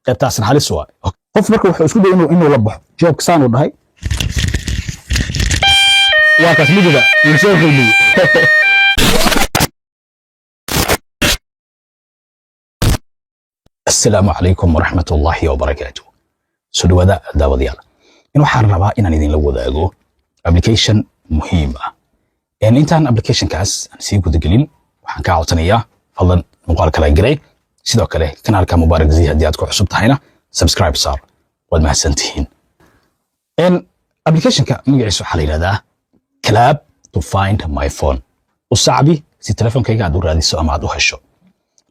qaybtaasna halis waa qof marka wuxuu isku day inuu la baxo joog saan u dhahay waa kaas midida uu soo qeybiyay السلام عليكم ورحمة الله وبركاته سودوادا داوديال إنه حربا إن ندين لو ذاقو application مهمة يعني إنتان application كاس نسيبو دقلين وحن كاعوتانيا فضلا مقال كلا إنجري سيدو كلا كنال كمبارك زي هدياتكو حسوب تحينا سبسكرايب صار والما سنتين إن application كا مقعيسو حالينا دا كلاب to find my phone والصعبي سي تلفون كيقا دور رادي سو أما عدو هشو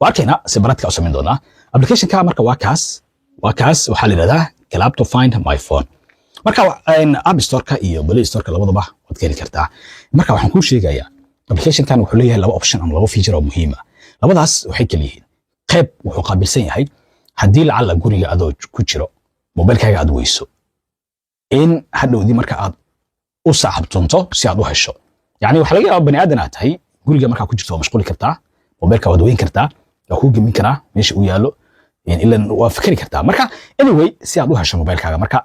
واركينا سيبرات كاوسا من دونا application ka marka waa kaas waxa la yiraahdaa Club to find my phone marka in App Store ka iyo Play Store ka labadaba waad ka heli kartaa marka waxaan ku sheegayaa application kan wuxuu leeyahay laba option ama laba feature oo muhiim ah labadaas waxay kala yihiin qayb wuxuu qaabilsan yahay hadii lacala guriga adoo ku jiro mobilkaaga aad weyso in hadhowdii marka aad u saaxabtunto si aad u hesho yani waxa laga yaabaa bani aadan aad tahay guriga marka ku jirto mashquul kartaa mobilka waad weyn kartaa ku gamin karaa meesha uu yaalo ilan waa fikri kartaa marka anyway si aad u hesho mobilkaaga marka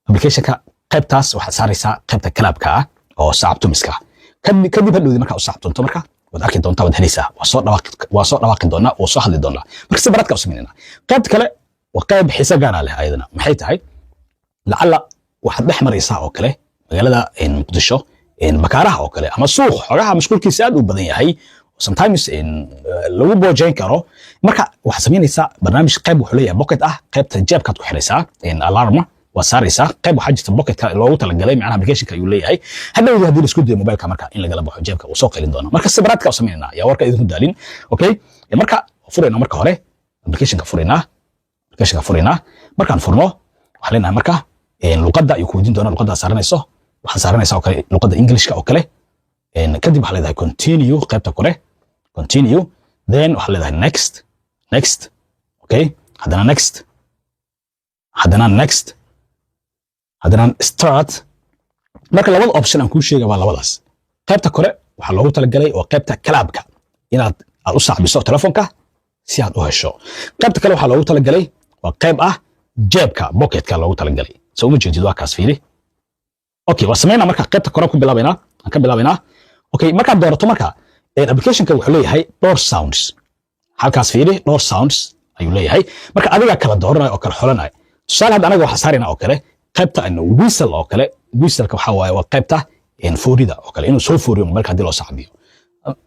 application-ka qaybtaas waxaad saaraysaa qaybta Club-ka oo saabtumiska kadib hadhowdii marka u saabtunto marka waad arki doontaa waad helaysaa waa soo dhawaaqi doonaa oo soo hadli doonaa marka si baradka u sameynaa qaybta kale waa qayb xiisa gaar ah leh ayadana maxay tahay lacala waxaad dhex maraysaa oo kale magaalada Muqdisho bakaaraha oo kale ama suuq xogaha mashquulkiisa aad u badan yahay sometimes in lagu boojeyn karo marka waxa sameynaysaa barnaamij qayb wuxuu leeyahay pocket ah qaybta jeebkaad ku xiraysaa in alarm waa saaraysaa qayb waxa jirta pocket-ka loogu talagalay macnaha application-ka ayuu leeyahay hadhowdii haddii la isku dayo mobilka marka in lagala baxo jeebka uu soo qeylin doono marka sibaraadka u sameynaa yaa warka idinku daalin okay marka furayna marka hore application-ka furayna markaan furno waxa leenahay marka luqadda ayuu ku weydiin doonaa luqadda saaranayso waxaan saaranaysaa oo kale luqadda Englishka oo kale kadib waxa leedahay continue qaybta kore continue then waxa leedahay next okay hadana start marka labada option aan ku sheegay waa labadaas qaybta kore waxa loogu talagalay oo qaybta Club-ka inaad u saaxibiso telefoonka si aad u hesho qaybta kale waxa loogu talagalay waa qayb ah jeebka pocket-ka loogu talagalay soo ma jeedid waa kaas fiiri okay waa sameeyna marka qaybta kore ku bilaabayna okay marka doorato marka application-ka wuxuu leeyahay door sounds halkaas fiiri door sounds ayuu leeyahay marka adiga kala dooranay oo kala xolanay tusaale hadda anaga waxa saarina oo kale qaybta whistle oo kale whistle-ka waxa waaye waa qaybta foorida oo kale inuu soo fooriyo mobilka hadii loo saaxibiyo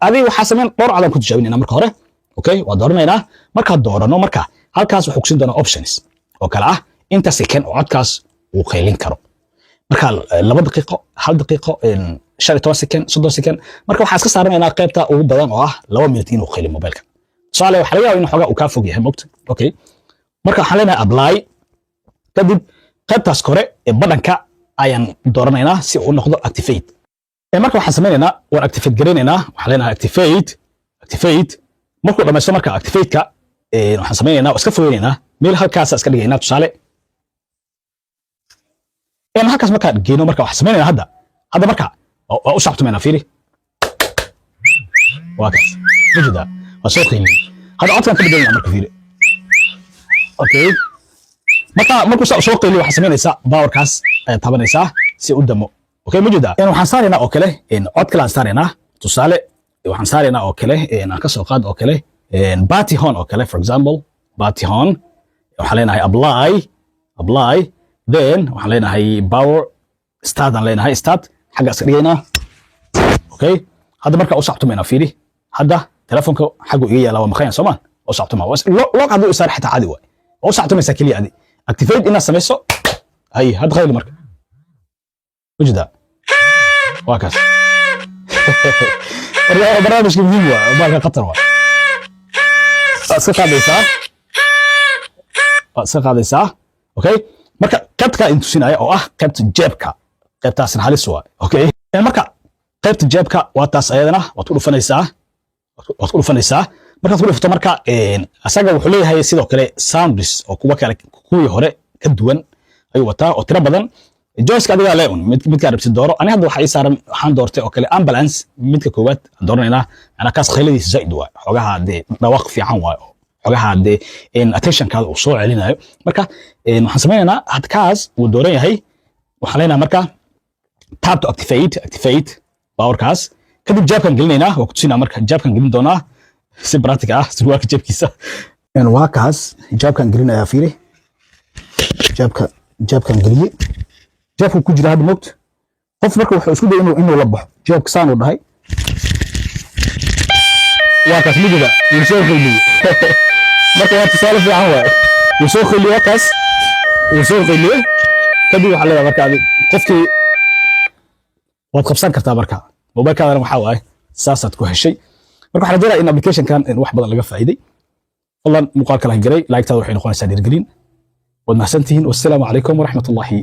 adiga waxa sameyn door cadan ku tijaabinayna marka hore okay waa dooranaynaa marka doorano marka halkaas wuxuu ku siin doonaa options oo kala ah inta second oo codkaas uu qeylin karo marka 2 daqiiqo 1 daqiiqo 15 second 30 second marka waxa iska saaranaynaa qaybta ugu badan oo ah 2 minute inuu qeylin mobilka su'aale waxa laga yaabaa inuu xogaa uu ka fog yahay moogta okay marka waxaan leenahay apply kadib qaybtaas kore ee badhanka ayaan dooranaynaa si uu noqdo activate marka waxaan sameynaynaa waan activate gareynaynaa waxaan leenahay activate markuu dhamaysto marka activate-ka waxaan sameynaynaa iska fogeynaynaa meel halkaas iska dhigaynaa tusaale halkaas marka geeno marka waxaan sameynaynaa hadda marka waa u saabtumayna fiiri waa kaas wajida waa soo qeylin hadda codkan ka bedelna marka fiiri okay markuu soo qeyliyo waxaan sameynaysaa powerkaas ayaad tabanaysaa si u damo okay wajida waxaan saaraynaa oo kale cod kale aan saaraynaa tusaale waxaan saaraynaa oo kale aan ka soo qaad oo kale party horn oo kale for example party horn waxaan leenahay apply then waxaan leenahay power start aan leenahay start xagga iska dhigaynaa okay hadda marka u saabtumayna fiiri hadda telefoonka xaggu iga yaala waa maqayn Soomaan u saabtuma loo qado isaar xitaa caadi way u saabtumaysa kaliya adi activate ina samayso hay hadda qayl marka wajida waa kaas barnaamijka muhiim waa baalka qatar waa iska qaadaysaa okay marka qaybta intusinaya oo ah qaybta jeebka qaybtaasna halis waa okay marka qaybta jeebka waa taas ayadana waad ku dhufanaysaa markaad ku dhufto marka asaga wuxuu leeyahay sidoo kale sounds oo kuwii hore ka duwan ayuu wataa oo tiro badan joyska adiga leeyon midka rabsid dooro ani hadda waxa ii saaran waxaan doortay oo kale ambulance midka koowaad dooranayna ana kaas khayladiisa zaid waa xogaha dhawaaq fiican waa xogaha de attention kaada uu soo celinayo marka waxaan sameeynaa hadkaas uu dooran yahay waxaan leenahay marka tap to activate powerkaas kadib jaabkan gelinaynaa waa ku tusinaa marka jaabkan gelin doonaa si practical ah surwaalka jeebkiisa waa kaas jaabkan gelinayaa fiiri jaabkan geliye jaabku ku jira hadda moogta qof marka wuxuu isku day inuu la baxo jaabka saan uu dhahay waa kaas midiga uu soo qeyliyey marka waa tusaale fiican waay uu soo qeyliyey kaas uu soo qeyliyey kadib waxaa leedahay marka qofkii waad qabsan kartaa marka mobilkaadana waxaa waaye saasaad ku heshay marka waxaan rajaynayaa in applicationkan wax badan laga faa'iiday fadlan muuqaalka la garay like-taada waxay noqonaysaa dhiirgelin waad mahadsantihiin wassalaamu calaykum waraxmatullaahi